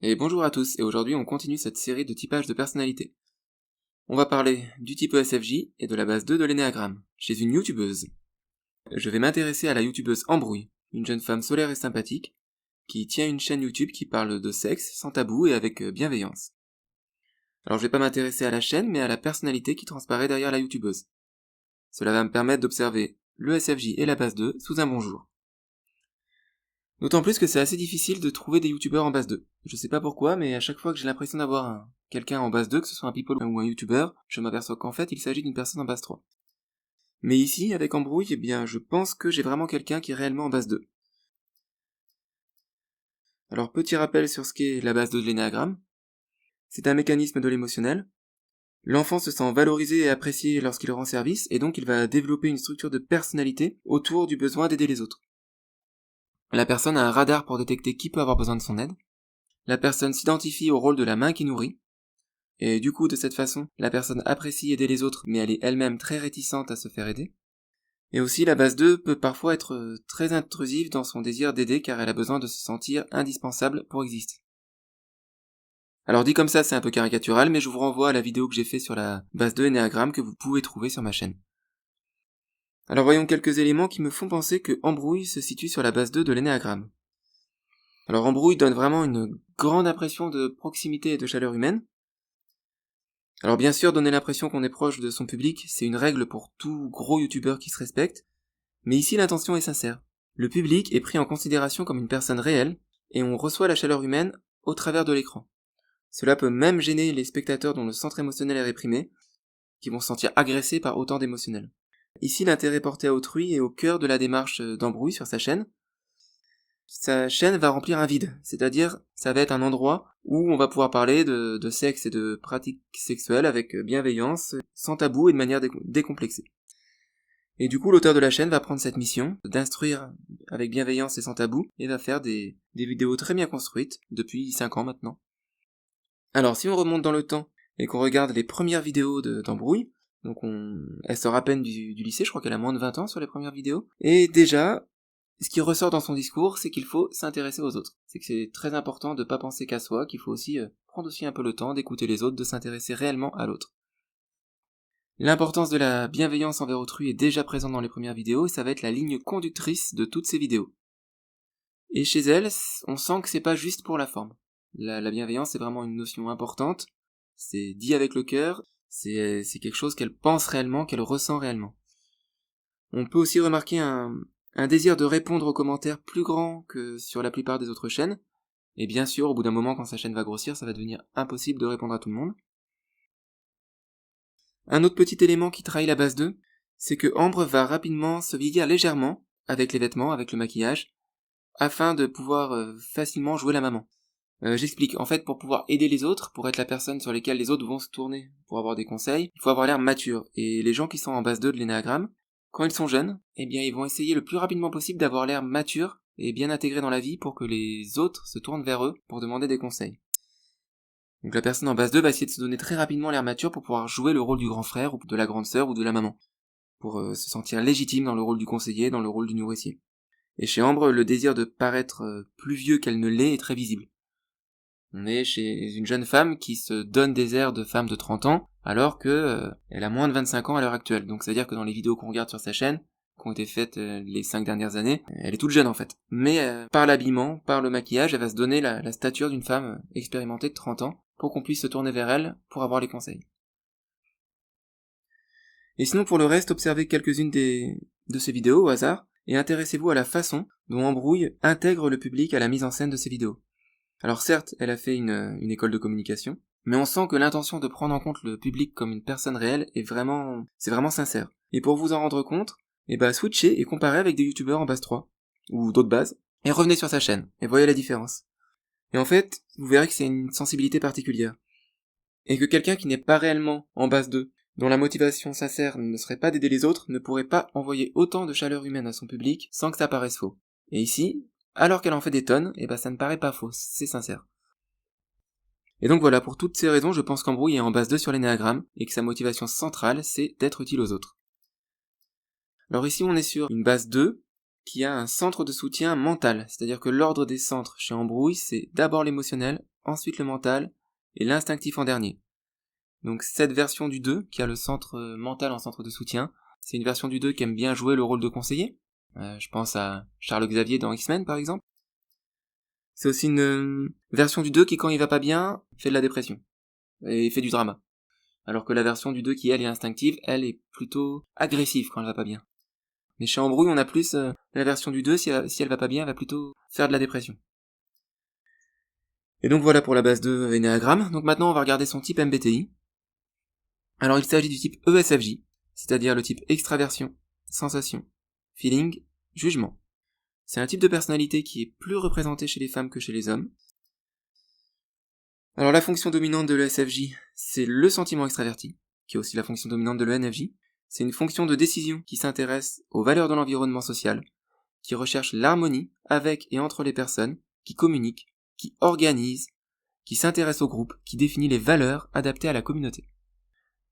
Et bonjour à tous, et aujourd'hui on continue cette série de typage de personnalité. On va parler du type ESFJ et de la base 2 de l'énéagramme, chez une youtubeuse. Je vais m'intéresser à la youtubeuse Embrouille, une jeune femme solaire et sympathique, qui tient une chaîne YouTube qui parle de sexe, sans tabou et avec bienveillance. Alors je vais pas m'intéresser à la chaîne, mais à la personnalité qui transparaît derrière la youtubeuse. Cela va me permettre d'observer l'ESFJ et la base 2 sous un bon jour. D'autant plus que c'est assez difficile de trouver des youtubeurs en base 2. Je sais pas pourquoi, mais à chaque fois que j'ai l'impression d'avoir quelqu'un en base 2, que ce soit un people ou un youtubeur, je m'aperçois qu'en fait il s'agit d'une personne en base 3. Mais ici, avec Embrouille, eh bien je pense que j'ai vraiment quelqu'un qui est réellement en base 2. Alors petit rappel sur ce qu'est la base 2 de l'énéagramme. C'est un mécanisme de l'émotionnel. L'enfant se sent valorisé et apprécié lorsqu'il rend service, et donc il va développer une structure de personnalité autour du besoin d'aider les autres. La personne a un radar pour détecter qui peut avoir besoin de son aide. La personne s'identifie au rôle de la main qui nourrit, et du coup de cette façon, la personne apprécie aider les autres, mais elle est elle-même très réticente à se faire aider. Et aussi la base 2 peut parfois être très intrusive dans son désir d'aider car elle a besoin de se sentir indispensable pour exister. Alors dit comme ça c'est un peu caricatural, mais je vous renvoie à la vidéo que j'ai fait sur la base 2 Enneagramme que vous pouvez trouver sur ma chaîne. Alors voyons quelques éléments qui me font penser que Embrouille se situe sur la base 2 de l'énéagramme. Alors Embrouille donne vraiment une grande impression de proximité et de chaleur humaine. Alors bien sûr, donner l'impression qu'on est proche de son public, c'est une règle pour tout gros youtubeur qui se respecte, mais ici l'intention est sincère. Le public est pris en considération comme une personne réelle, et on reçoit la chaleur humaine au travers de l'écran. Cela peut même gêner les spectateurs dont le centre émotionnel est réprimé, qui vont se sentir agressés par autant d'émotionnel. Ici, l'intérêt porté à autrui est au cœur de la démarche d'Embrouille sur sa chaîne. Sa chaîne va remplir un vide, c'est-à-dire ça va être un endroit où on va pouvoir parler de sexe et de pratiques sexuelles avec bienveillance, sans tabou et de manière décomplexée. Et du coup, l'auteur de la chaîne va prendre cette mission d'instruire avec bienveillance et sans tabou, et va faire des vidéos très bien construites, depuis 5 ans maintenant. Alors, si on remonte dans le temps, et qu'on regarde les premières vidéos d'Embrouille, donc elle sort à peine du lycée, je crois qu'elle a moins de 20 ans sur les premières vidéos, et déjà, ce qui ressort dans son discours, c'est qu'il faut s'intéresser aux autres. C'est que c'est très important de pas penser qu'à soi, qu'il faut aussi prendre aussi un peu le temps d'écouter les autres, de s'intéresser réellement à l'autre. L'importance de la bienveillance envers autrui est déjà présente dans les premières vidéos, et ça va être la ligne conductrice de toutes ces vidéos. Et chez elle, on sent que c'est pas juste pour la forme. La bienveillance, c'est vraiment une notion importante, c'est dit avec le cœur, c'est quelque chose qu'elle pense réellement, qu'elle ressent réellement. On peut aussi remarquer un désir de répondre aux commentaires plus grand que sur la plupart des autres chaînes, et bien sûr, au bout d'un moment, quand sa chaîne va grossir, ça va devenir impossible de répondre à tout le monde. Un autre petit élément qui trahit la base 2, c'est que Ambre va rapidement se vieillir légèrement, avec les vêtements, avec le maquillage, afin de pouvoir facilement jouer la maman. J'explique, en fait, pour pouvoir aider les autres, pour être la personne sur laquelle les autres vont se tourner pour avoir des conseils, il faut avoir l'air mature, et les gens qui sont en base 2 de l'énéagramme, quand ils sont jeunes, eh bien ils vont essayer le plus rapidement possible d'avoir l'air mature et bien intégré dans la vie pour que les autres se tournent vers eux pour demander des conseils. Donc la personne en base 2 va essayer de se donner très rapidement l'air mature pour pouvoir jouer le rôle du grand frère ou de la grande sœur ou de la maman, pour se sentir légitime dans le rôle du conseiller, dans le rôle du nourricier. Et chez Ambre, le désir de paraître plus vieux qu'elle ne l'est est très visible. On est chez une jeune femme qui se donne des airs de femme de 30 ans, alors que elle a moins de 25 ans à l'heure actuelle. Donc ça veut dire que dans les vidéos qu'on regarde sur sa chaîne, qui ont été faites les 5 dernières années, elle est toute jeune en fait. Mais par l'habillement, par le maquillage, elle va se donner la stature d'une femme expérimentée de 30 ans, pour qu'on puisse se tourner vers elle pour avoir les conseils. Et sinon pour le reste, observez quelques-unes de ces vidéos au hasard, et intéressez-vous à la façon dont Embrouille intègre le public à la mise en scène de ces vidéos. Alors certes, elle a fait une école de communication, mais on sent que l'intention de prendre en compte le public comme une personne réelle c'est vraiment sincère. Et pour vous en rendre compte, switchez et comparez avec des youtubeurs en base 3, ou d'autres bases, et revenez sur sa chaîne, et voyez la différence. Et en fait, vous verrez que c'est une sensibilité particulière. Et que quelqu'un qui n'est pas réellement en base 2, dont la motivation sincère ne serait pas d'aider les autres, ne pourrait pas envoyer autant de chaleur humaine à son public sans que ça paraisse faux. Et ici, alors qu'elle en fait des tonnes, ça ne paraît pas faux, c'est sincère. Et donc voilà, pour toutes ces raisons, je pense qu'Embrouille est en base 2 sur l'énéagramme, et que sa motivation centrale, c'est d'être utile aux autres. Alors ici, on est sur une base 2, qui a un centre de soutien mental, c'est-à-dire que l'ordre des centres chez Embrouille, c'est d'abord l'émotionnel, ensuite le mental, et l'instinctif en dernier. Donc cette version du 2, qui a le centre mental en centre de soutien, c'est une version du 2 qui aime bien jouer le rôle de conseiller. Je pense à Charles Xavier dans X-Men par exemple. C'est aussi une version du 2 qui, quand il va pas bien, fait de la dépression, et fait du drama. Alors que la version du 2 qui, elle, est instinctive, elle est plutôt agressive quand elle va pas bien. Mais chez Embrouille, on a plus la version du 2, si elle va pas bien, elle va plutôt faire de la dépression. Et donc voilà pour la base de Ennéagramme. Donc maintenant, on va regarder son type MBTI. Alors il s'agit du type ESFJ, c'est-à-dire le type extraversion, sensation, feeling, jugement. C'est un type de personnalité qui est plus représenté chez les femmes que chez les hommes. Alors la fonction dominante de l'ESFJ, c'est le sentiment extraverti, qui est aussi la fonction dominante de l'ENFJ. C'est une fonction de décision qui s'intéresse aux valeurs de l'environnement social, qui recherche l'harmonie avec et entre les personnes, qui communique, qui organise, qui s'intéresse au groupe, qui définit les valeurs adaptées à la communauté.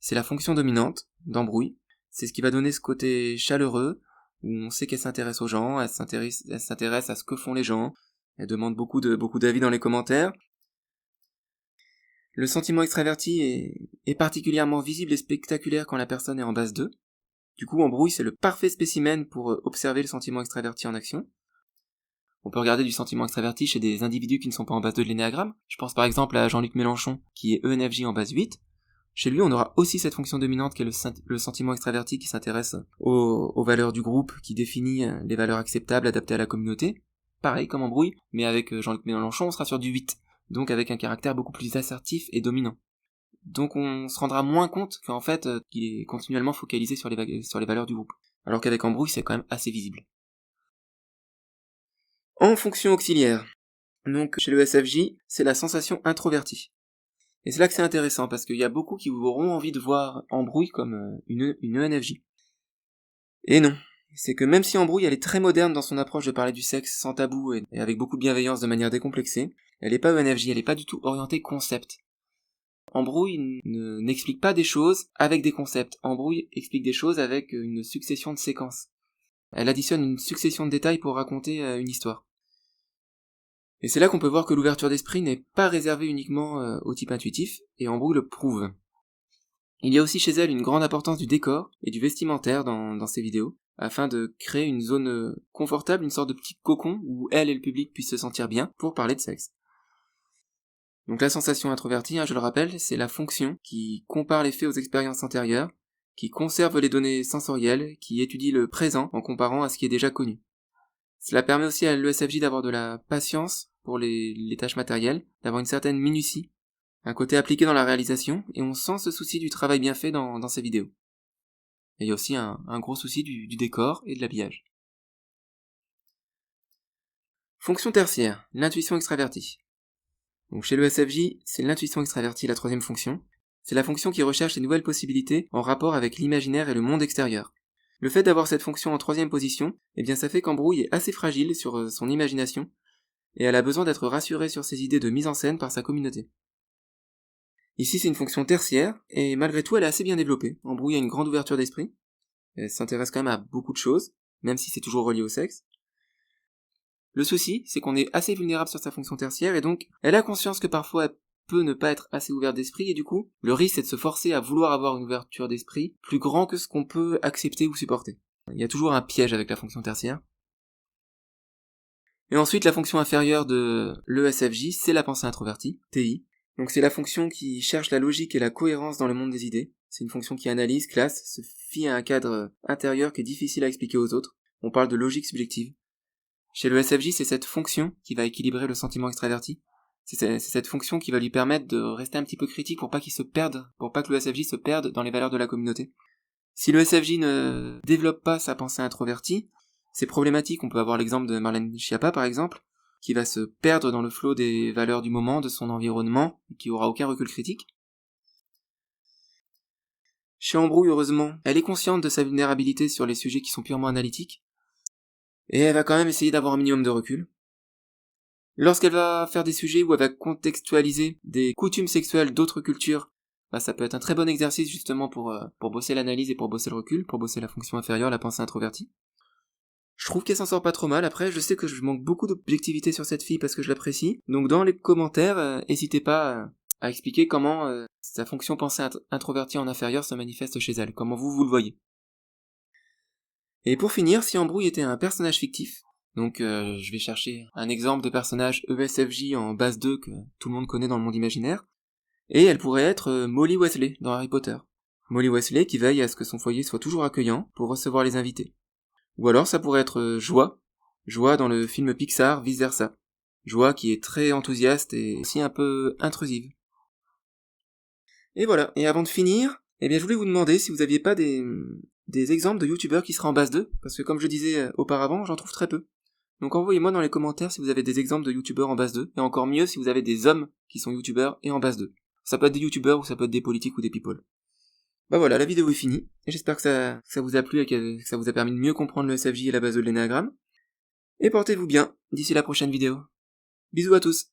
C'est la fonction dominante d'Embrouille, c'est ce qui va donner ce côté chaleureux, où on sait qu'elle s'intéresse aux gens, elle s'intéresse à ce que font les gens, elle demande beaucoup d'avis dans les commentaires. Le sentiment extraverti est particulièrement visible et spectaculaire quand la personne est en base 2. Du coup, Embrouille, c'est le parfait spécimen pour observer le sentiment extraverti en action. On peut regarder du sentiment extraverti chez des individus qui ne sont pas en base 2 de l'énéagramme. Je pense par exemple à Jean-Luc Mélenchon, qui est ENFJ en base 8. Chez lui, on aura aussi cette fonction dominante qui est le sentiment extraverti qui s'intéresse aux valeurs du groupe, qui définit les valeurs acceptables adaptées à la communauté. Pareil comme Embrouille, mais avec Jean-Luc Mélenchon, on sera sur du 8. Donc avec un caractère beaucoup plus assertif et dominant. Donc on se rendra moins compte qu'en fait, qu'il est continuellement focalisé sur les valeurs du groupe. Alors qu'avec Embrouille, c'est quand même assez visible. En fonction auxiliaire, donc chez le SFJ, c'est la sensation introvertie. Et c'est là que c'est intéressant, parce qu'il y a beaucoup qui auront envie de voir Embrouille comme une ENFJ. Et non, c'est que même si Embrouille, elle est très moderne dans son approche de parler du sexe sans tabou et avec beaucoup de bienveillance de manière décomplexée, elle est pas ENFJ, elle est pas du tout orientée concept. Embrouille n'explique pas des choses avec des concepts. Embrouille explique des choses avec une succession de séquences. Elle additionne une succession de détails pour raconter une histoire. Et c'est là qu'on peut voir que l'ouverture d'esprit n'est pas réservée uniquement au type intuitif, et Embrouille le prouve. Il y a aussi chez elle une grande importance du décor et du vestimentaire dans ses vidéos, afin de créer une zone confortable, une sorte de petit cocon où elle et le public puissent se sentir bien pour parler de sexe. Donc la sensation introvertie, je le rappelle, c'est la fonction qui compare les faits aux expériences antérieures, qui conserve les données sensorielles, qui étudie le présent en comparant à ce qui est déjà connu. Cela permet aussi à l'ESFJ d'avoir de la patience pour les tâches matérielles, d'avoir une certaine minutie, un côté appliqué dans la réalisation, et on sent ce souci du travail bien fait dans ces vidéos. Et il y a aussi un gros souci du décor et de l'habillage. Fonction tertiaire, l'intuition extravertie. Donc chez le SFJ, c'est l'intuition extravertie la troisième fonction. C'est la fonction qui recherche les nouvelles possibilités en rapport avec l'imaginaire et le monde extérieur. Le fait d'avoir cette fonction en troisième position, eh bien ça fait qu'Embrouille est assez fragile sur son imagination, et elle a besoin d'être rassurée sur ses idées de mise en scène par sa communauté. Ici c'est une fonction tertiaire, et malgré tout elle est assez bien développée. Embrouille a une grande ouverture d'esprit, elle s'intéresse quand même à beaucoup de choses, même si c'est toujours relié au sexe. Le souci, c'est qu'on est assez vulnérable sur sa fonction tertiaire, et donc elle a conscience que parfois elle peut ne pas être assez ouverte d'esprit, et du coup, le risque c'est de se forcer à vouloir avoir une ouverture d'esprit plus grand que ce qu'on peut accepter ou supporter. Il y a toujours un piège avec la fonction tertiaire. Et ensuite, la fonction inférieure de l'ESFJ, c'est la pensée introvertie, TI. Donc c'est la fonction qui cherche la logique et la cohérence dans le monde des idées. C'est une fonction qui analyse, classe, se fie à un cadre intérieur qui est difficile à expliquer aux autres. On parle de logique subjective. Chez le SFJ, c'est cette fonction qui va équilibrer le sentiment extraverti. C'est cette fonction qui va lui permettre de rester un petit peu critique pour pas qu'il se perde, pour pas que le SFJ se perde dans les valeurs de la communauté. Si le SFJ ne développe pas sa pensée introvertie, c'est problématique. On peut avoir l'exemple de Marlène Schiappa par exemple, qui va se perdre dans le flot des valeurs du moment, de son environnement, et qui aura aucun recul critique. Chez Embrouille, heureusement, elle est consciente de sa vulnérabilité sur les sujets qui sont purement analytiques, et elle va quand même essayer d'avoir un minimum de recul. Lorsqu'elle va faire des sujets où elle va contextualiser des coutumes sexuelles d'autres cultures, ça peut être un très bon exercice justement pour bosser l'analyse et pour bosser le recul, pour bosser la fonction inférieure, la pensée introvertie. Je trouve qu'elle s'en sort pas trop mal. Après, je sais que je manque beaucoup d'objectivité sur cette fille parce que je l'apprécie. Donc dans les commentaires, n'hésitez pas à expliquer comment sa fonction pensée introvertie en inférieur se manifeste chez elle, comment vous le voyez. Et pour finir, si Embrouille était un personnage fictif, donc je vais chercher un exemple de personnage ESFJ en base 2 que tout le monde connaît dans le monde imaginaire, et elle pourrait être Molly Weasley dans Harry Potter. Molly Weasley qui veille à ce que son foyer soit toujours accueillant pour recevoir les invités. Ou alors ça pourrait être Joie dans le film Pixar Vice Versa. Joie qui est très enthousiaste et aussi un peu intrusive. Et voilà, et avant de finir, je voulais vous demander si vous aviez pas des exemples de youtubeurs qui seraient en base 2, parce que comme je disais auparavant, j'en trouve très peu. Donc envoyez-moi dans les commentaires si vous avez des exemples de youtubeurs en base 2, et encore mieux si vous avez des hommes qui sont youtubeurs et en base 2. Ça peut être des youtubeurs ou ça peut être des politiques ou des people. Bah voilà, la vidéo est finie, et j'espère que ça vous a plu et que ça vous a permis de mieux comprendre le SFJ et la base de l'énéagramme. Et portez-vous bien, d'ici la prochaine vidéo. Bisous à tous.